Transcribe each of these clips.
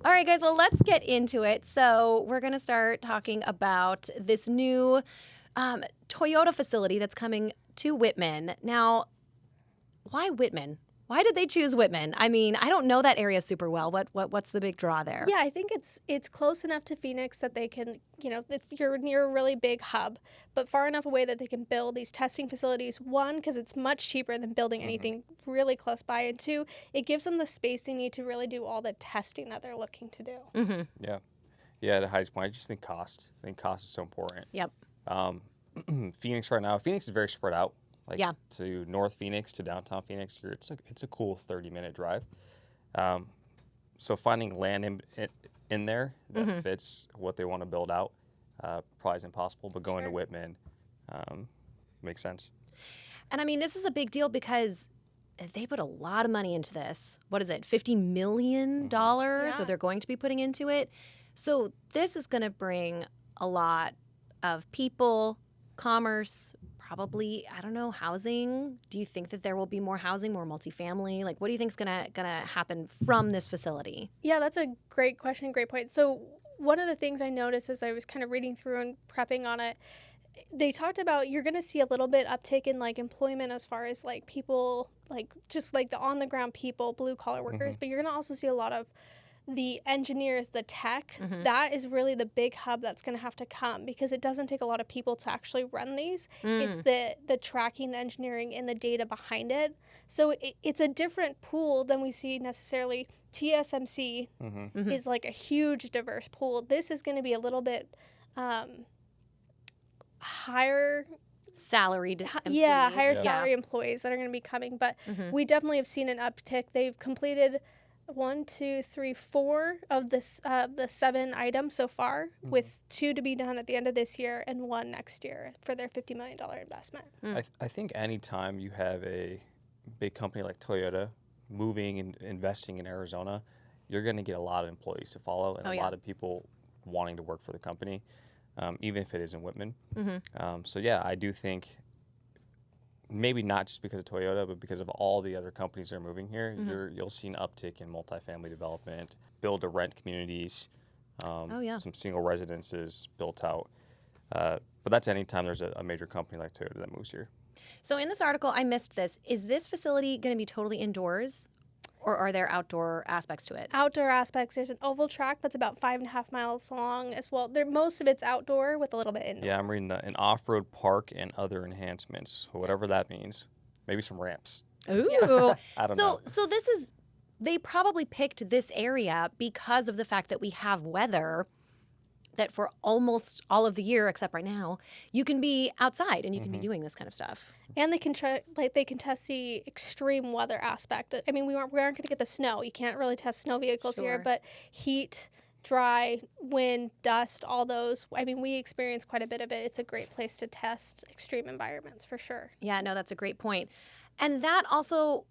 All right, guys, well, let's get into it. So we're going to start talking about this new Toyota facility that's coming to Whitman. Now, why Whitman? Why did they choose Whitman? I mean, I don't know that area super well. What's the big draw there? Yeah, I think it's close enough to Phoenix that they can, you're near a really big hub, but far enough away that they can build these testing facilities. One, because it's much cheaper than building anything really close by, and two, it gives them the space they need to really do all the testing that they're looking to do. Mm-hmm. Yeah. To Heidi's point, I just think cost. I think cost is so important. Yep. Phoenix right now. Phoenix is very spread out. Like Yeah. to North Phoenix to downtown Phoenix, it's a cool 30-minute drive. So finding land in there that fits what they want to build out probably is impossible. But going to Whitman makes sense. And I mean, this is a big deal because they put a lot of money into this. What is it, $50 million? Yeah. So they're going to be putting into it. So this is going to bring a lot of people, commerce, probably, I don't know, housing. Do you think that there will be more housing, more multifamily? Like, what do you think is gonna happen from this facility? Yeah, that's a great question, great point. So one of the things I noticed as I was kind of reading through and prepping on it, they talked about you're going to see a little bit uptick in like employment as far as like people, like just like the on the ground people, blue collar workers, but you're going to also see a lot of the engineers, the tech. That is really the big hub that's going to have to come, because it doesn't take a lot of people to actually run these. It's the tracking, the engineering, and the data behind it. So it's a different pool than we see necessarily. TSMC is like a huge diverse pool. This is going to be a little bit higher Salaried employees. Yeah, higher salary employees that are going to be coming. But we definitely have seen an uptick. They've completed 4 of the 7 items so far, with 2 to be done at the end of this year and 1 next year for their $50 million investment. I think anytime you have a big company like Toyota moving and investing in Arizona, you're going to get a lot of employees to follow and a lot of people wanting to work for the company, even if it is in Whitman. So yeah, I do think maybe not just because of Toyota, but because of all the other companies that are moving here, you'll see an uptick in multifamily development, build-to-rent communities, some single residences built out. But that's anytime there's a major company like Toyota that moves here. So in this article, I missed this. Is this facility going to be totally indoors, or are there outdoor aspects to it? Outdoor aspects. There's an oval track that's about 5.5 miles long as well. Most of it's outdoor with a little bit indoor. Yeah, I'm reading an off-road park and other enhancements, whatever that means. Maybe some ramps. Ooh. I don't know. So this is, they probably picked this area because of the fact that we have weather that for almost all of the year, except right now, you can be outside and you can be doing this kind of stuff. And they can test the extreme weather aspect. I mean, we aren't going to get the snow. You can't really test snow vehicles here, but heat, dry, wind, dust, all those. I mean, we experience quite a bit of it. It's a great place to test extreme environments for sure. Yeah, no, that's a great point. And that also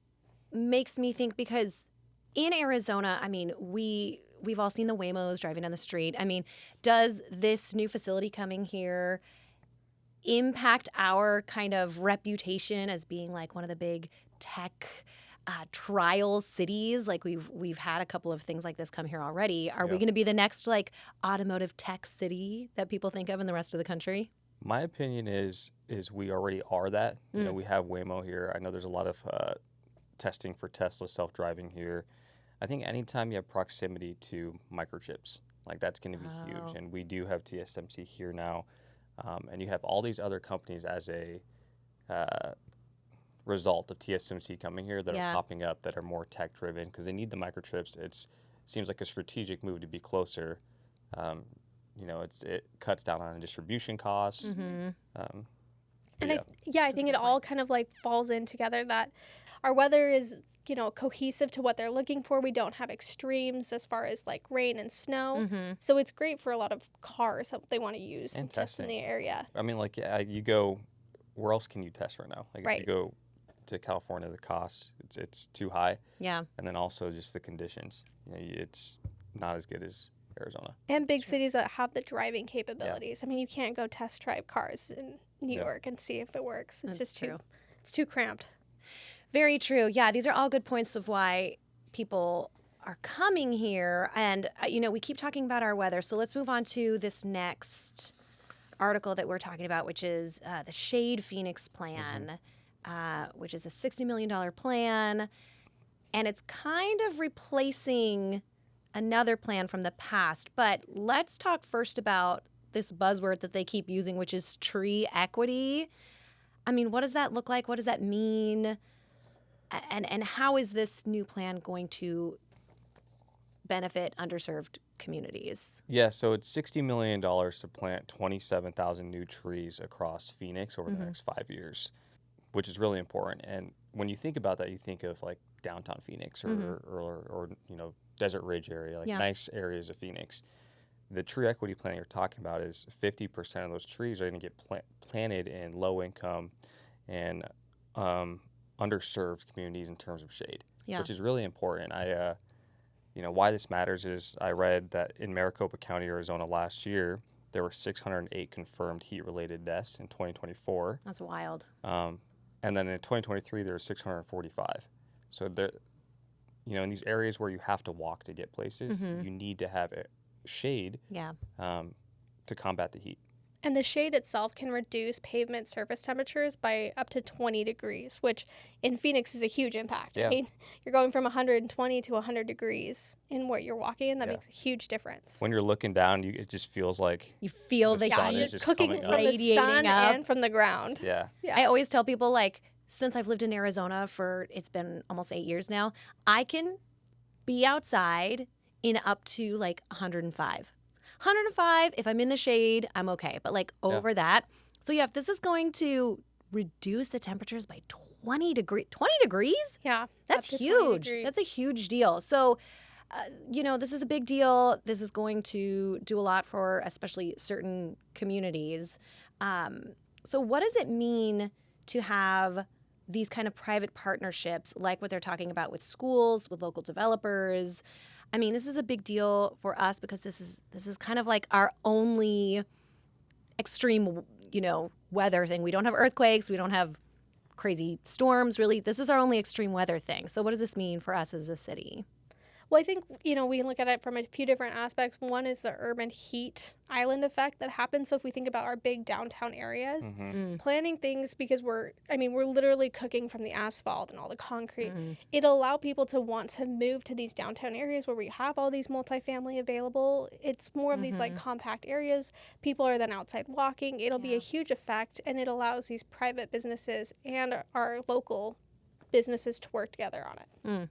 makes me think, because in Arizona, I mean, we've all seen the Waymos driving down the street. I mean, does this new facility coming here impact our kind of reputation as being like one of the big tech trial cities? Like we've had a couple of things like this come here already. Are we going to be the next like automotive tech city that people think of in the rest of the country? My opinion is we already are that. You know, we have Waymo here. I know there's a lot of testing for Tesla self-driving here. I think anytime you have proximity to microchips, like that's going to be huge. And we do have TSMC here now. And you have all these other companies as a result of TSMC coming here that are popping up that are more tech-driven because they need the microchips. It seems like a strategic move to be closer. You know, it cuts down on distribution costs. I think it all kind of like falls in together, that our weather is, cohesive to what they're looking for. We don't have extremes as far as like rain and snow. So it's great for a lot of cars that they want to use and test in the area. I mean, like, you go, where else can you test right now? Like if you go to California, the costs, it's too high. Yeah. And then also just the conditions. It's not as good as Arizona. And big cities that have the driving capabilities. I mean, you can't go test drive cars in New York and see if it works. It's just too cramped. Very true. Yeah, these are all good points of why people are coming here. And, we keep talking about our weather. So let's move on to this next article that we're talking about, which is the Shade Phoenix Plan, which is a $60 million plan. And it's kind of replacing another plan from the past. But let's talk first about this buzzword that they keep using, which is tree equity. I mean, what does that look like? What does that mean? And how is this new plan going to benefit underserved communities? Yeah, so it's $60 million to plant 27,000 new trees across Phoenix over the next 5 years, which is really important. And when you think about that, you think of like downtown Phoenix or Desert Ridge area, like nice areas of Phoenix. The tree equity plan you're talking about is 50% of those trees are going to get planted in low income and underserved communities in terms of shade, which is really important. Why this matters is I read that in Maricopa County, Arizona last year, there were 608 confirmed heat-related deaths in 2024. That's wild. And then in 2023, there were 645. So there, in these areas where you have to walk to get places, you need to have shade to combat the heat. And the shade itself can reduce pavement surface temperatures by up to 20 degrees, which in Phoenix is a huge impact. Yeah. I mean, you're going from 120 to 100 degrees in what you're walking in. That makes a huge difference. When you're looking down, it just feels like you feel the sun is just cooking coming from up. the sun up. and from the ground. Yeah. I always tell people, like, since I've lived in Arizona it's been almost 8 years now, I can be outside in up to like 105. 105, if I'm in the shade, I'm okay. But like over that. So if this is going to reduce the temperatures by 20 degrees. Yeah. That's huge. That's a huge deal. So, this is a big deal. This is going to do a lot for especially certain communities. So what does it mean to have these kind of private partnerships like what they're talking about with schools, with local developers? I mean, this is a big deal for us because this is kind of like our only extreme, weather thing. We don't have earthquakes. We don't have crazy storms, really. This is our only extreme weather thing. So what does this mean for us as a city? Well, I think, we can look at it from a few different aspects. One is the urban heat island effect that happens. So if we think about our big downtown areas, planning things because we're literally cooking from the asphalt and all the concrete. It'll allow people to want to move to these downtown areas where we have all these multifamily available. It's more of these like compact areas. People are then outside walking. It'll be a huge effect, and it allows these private businesses and our local businesses to work together on it.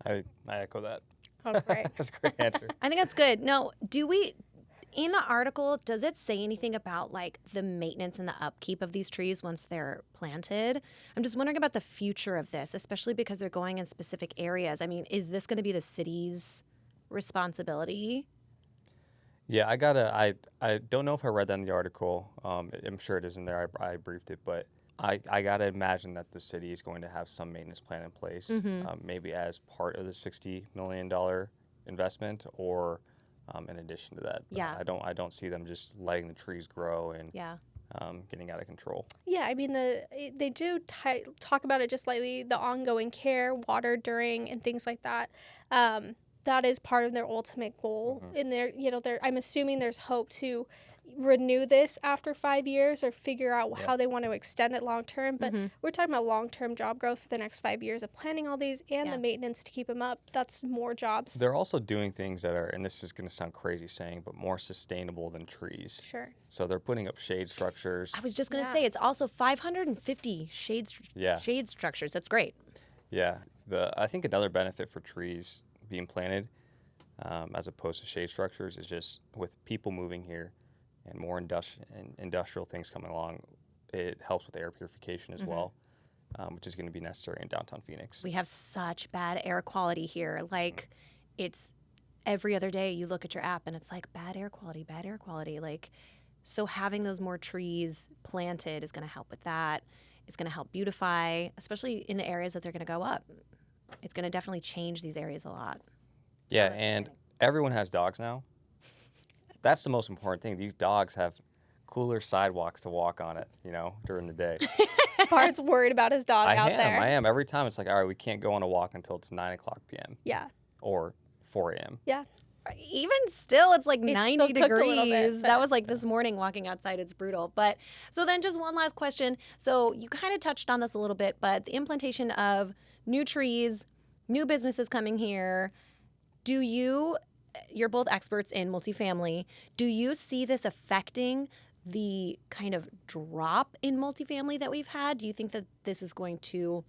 I echo that. Oh, great. That's a great answer. I think that's good. Now, in the article, does it say anything about like the maintenance and the upkeep of these trees once they're planted? I'm just wondering about the future of this, especially because they're going in specific areas. I mean, is this going to be the city's responsibility? Yeah, I don't know if I read that in the article. I'm sure it is in there. I briefed it, but I got to imagine that the city is going to have some maintenance plan in place, maybe as part of the $60 million investment or in addition to that. But I don't see them just letting the trees grow and getting out of control. Yeah, I mean, they do talk about it just slightly, the ongoing care, water during, and things like that. That is part of their ultimate goal. In their, I'm assuming there's hope to renew this after 5 years or figure out how they want to extend it long term. But we're talking about long term job growth for the next 5 years of planning all these and the maintenance to keep them up. That's more jobs. They're also doing things that are, and this is going to sound crazy saying, but more sustainable than trees. Sure. So they're putting up shade structures. I was just going to say, it's also 550 shade structures. That's great. Yeah. I think another benefit for trees being planted as opposed to shade structures is just with people moving here and more industrial things coming along, it helps with air purification as well, which is going to be necessary in downtown Phoenix. We have such bad air quality here. Like, it's every other day you look at your app and it's like bad air quality. Like, so having those more trees planted is going to help with that. It's going to help beautify, especially in the areas that they're going to go up. It's going to definitely change these areas a lot. Yeah, and everyone has dogs now. That's the most important thing. These dogs have cooler sidewalks to walk on it, during the day. Bart's worried about his dog out there. I am. Every time it's like, all right, we can't go on a walk until it's 9 o'clock p.m. Yeah. or 4 a.m. Yeah. Even still, it's like It's 90 still cooked a little degrees. bit, That but- was like this morning walking outside. It's brutal. But so then just one last question. So you kind of touched on this a little bit, but the implantation of new trees, new businesses coming here, you're both experts in multifamily. Do you see this affecting the kind of drop in multifamily that we've had? Do you think that this is going to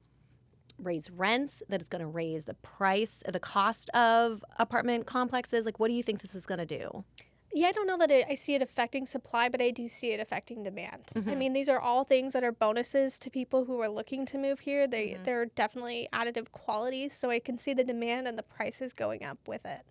raise rents, that it's going to raise the price, the cost of apartment complexes? Like, what do you think this is going to do? Yeah, I don't know that I see it affecting supply, but I do see it affecting demand. I Mhm. mean, these are all things that are bonuses to people who are looking to move here. They're definitely additive qualities, so I can see the demand and the prices going up with it.